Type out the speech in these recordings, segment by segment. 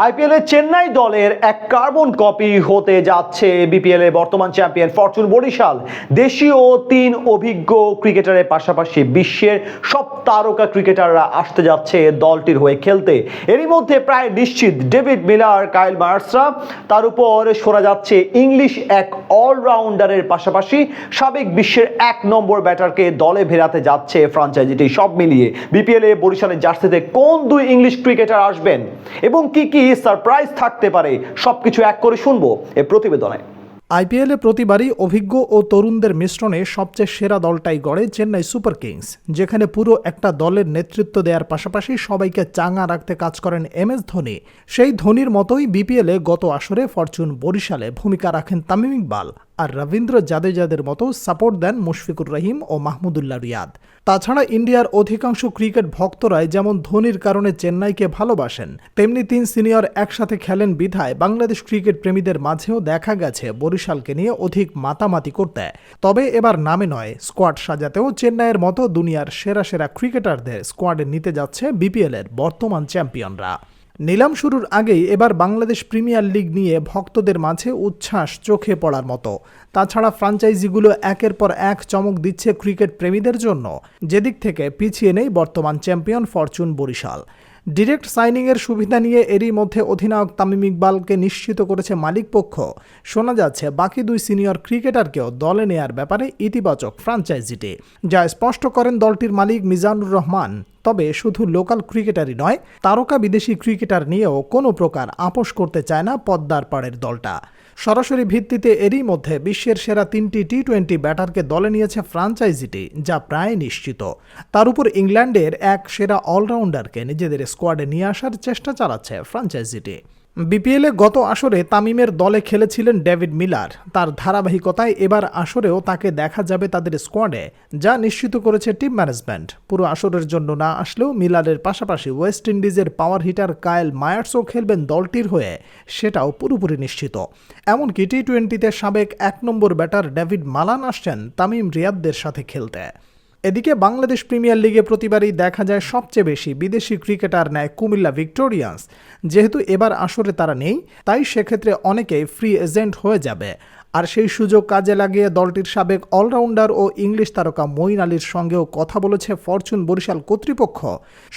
IPL এ চেন্নাই দলের এক carbon copy হতে যাচ্ছে বিপিএল এর বর্তমান চ্যাম্পিয়ন ফরচুন বরিশাল। দেশীয় 3 অভিজ্ঞ ক্রিকেটারের পাশাপাশি বিশ্বের সব তারকা ক্রিকেটাররা আসতে যাচ্ছে দলটির হয়ে খেলতে। এরই মধ্যে প্রায় নিশ্চিত ডেভিড মিলার, কাইল মার্কসরা, তার উপর শোনা যাচ্ছে ইংলিশ এক অলরাউন্ডারের পাশাপাশি সাবেক বিশ্বের 1 নম্বর ব্যাটারকে দলে ভেড়াতে যাচ্ছে ফ্র্যাঞ্চাইজিটি। সব মিলিয়ে বিপিএল এ বরিশালের জার্সিতে কোন 2 ইংলিশ ক্রিকেটার আসবেন এবং কি কি সারপ্রাইজ থাকতে পারে সবকিছু এক করে শুনবো এই প্রতিবেদনে। আইপিএলে প্রতিবারই অভিজ্ঞ ও তরুণদের মিশ্রণে সবচেয়ে সেরা দলটাই গড়ে চেন্নাই সুপার কিংস, যেখানে পুরো একটা দলের নেতৃত্ব দেওয়ার পাশাপাশি সবাইকে চাঙ্গা রাখতে কাজ করেন MS ধোনি। সেই ধোনির মতোই বিপিএলে গত আসরে ফরচুন বরিশালে ভূমিকা রাখেন তামিম ইকবাল আর রবীন্দ্র জাদেজাদের মতো সাপোর্ট দেন মুশফিকুর রহিম ও মাহমুদুল্লাহ রিয়াদ। তাছাড়া ইন্ডিয়ার অধিকাংশ ক্রিকেট ভক্তরাই যেমন ধোনির কারণে চেন্নাইকে ভালোবাসেন, তেমনি 3 সিনিয়র একসাথে খেলেন বিধায় বাংলাদেশ ক্রিকেট প্রেমীদের মাঝেও দেখা গেছে বরিশালকে নিয়ে অধিক মাতামাতি করতে। তবে এবার নামে নয়, স্কোয়াড সাজাতেও চেন্নাইয়ের মতো দুনিয়ার সেরা সেরা ক্রিকেটারদের স্কোয়াডে নিতে যাচ্ছে বিপিএলের বর্তমান চ্যাম্পিয়নরা। নিলাম শুরুর আগেই এবার বাংলাদেশ প্রিমিয়ার লিগ নিয়ে ভক্তদের মাঝে উচ্ছ্বাস চোখে পড়ার মতো। তাছাড়া ফ্র্যাঞ্চাইজিগুলো একের পর এক চমক দিচ্ছে ক্রিকেট প্রেমীদের জন্য, যেদিক থেকে পিছিয়ে নেই বর্তমান চ্যাম্পিয়ন ফরচুন বরিশাল। ডিরেক্ট সাইনিংয়ের সুবিধা নিয়ে এরই মধ্যে অধিনায়ক তামিম ইকবালকে নিশ্চিত করেছে মালিকপক্ষ। শোনা যাচ্ছে বাকি 2 সিনিয়র ক্রিকেটারকেও দলে নেয়ার ব্যাপারে ইতিবাচক ফ্র্যাঞ্চাইজিটি, যা স্পষ্ট করেন দলটির মালিক মিজানুর রহমান। তবে শুধু লোকাল ক্রিকেটারই নয়, তারকা বিদেশি ক্রিকেটার নিয়েও কোনো প্রকার আপোষ করতে চায় না পদ্মার পাড়ের দলটা। সরাসরি ভিত্তিতে এরই মধ্যে বিশ্বের সেরা 3টি টি-20 ব্যাটারকে দলে নিয়েছে ফ্র্যাঞ্চাইজিটি, যা প্রায় নিশ্চিত। তার উপর ইংল্যান্ডের এক সেরা অলরাউন্ডারকে নিজেদের স্কোয়াডে নিয়ে আসার চেষ্টা চালাচ্ছে ফ্র্যাঞ্চাইজিটি। বিপিএলে গত আসরে তামিমের দলে খেলেছিলেন ডেভিড মিলার। তার ধারাবাহিকতায় এবার আসরেও তাকে দেখা যাবে তাদের স্কোয়াডে, যা নিশ্চিত করেছে টিম ম্যানেজমেন্ট। পুরো আসরের জন্য না আসলেও মিলারের পাশাপাশি ওয়েস্ট ইন্ডিজের পাওয়ার হিটার কাইল মায়ার্সও খেলবেন দলটির হয়ে, সেটাও পুরোপুরি নিশ্চিত। এমনকি টি-20তে সাবেক 1 নম্বর ব্যাটার ডেভিড মালান আসছেন তামিম রিয়াদদের সাথে খেলতে। এদিকে বাংলাদেশ প্রিমিয়ার লিগে প্রতিবারই দেখা যায় সবচেয়ে বেশি বিদেশি ক্রিকেটার নেয় কুমিল্লা ভিক্টোরিয়ান্স। যেহেতু এবার আসরে তারা নেই, তাই সেক্ষেত্রে অনেকেই ফ্রি এজেন্ট হয়ে যাবে। আর সেই সুযোগ কাজে লাগিয়ে দলটির সাবেক অলরাউন্ডার ও ইংলিশ তারকা মঈন আলীর সঙ্গেও কথা বলেছে ফরচুন বরিশাল কর্তৃপক্ষ।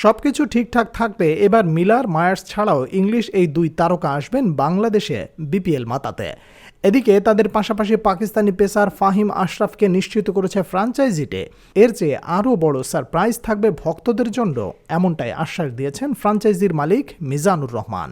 সবকিছু ঠিকঠাক থাকলে এবার মিলার, মায়ার্স ছাড়াও ইংলিশ এই 2 তারকা আসবেন বাংলাদেশে বিপিএল মাতাতে। এদিকে তাদের পাশাপাশি পাকিস্তানি পেসার ফাহিম আশরাফকে নিশ্চিত করেছে ফ্র্যাঞ্চাইজিতে। এর চেয়ে আরও বড় সারপ্রাইজ থাকবে ভক্তদের জন্য, এমনটাই আশ্বাস দিয়েছেন ফ্র্যাঞ্চাইজির মালিক মিজানুর রহমান।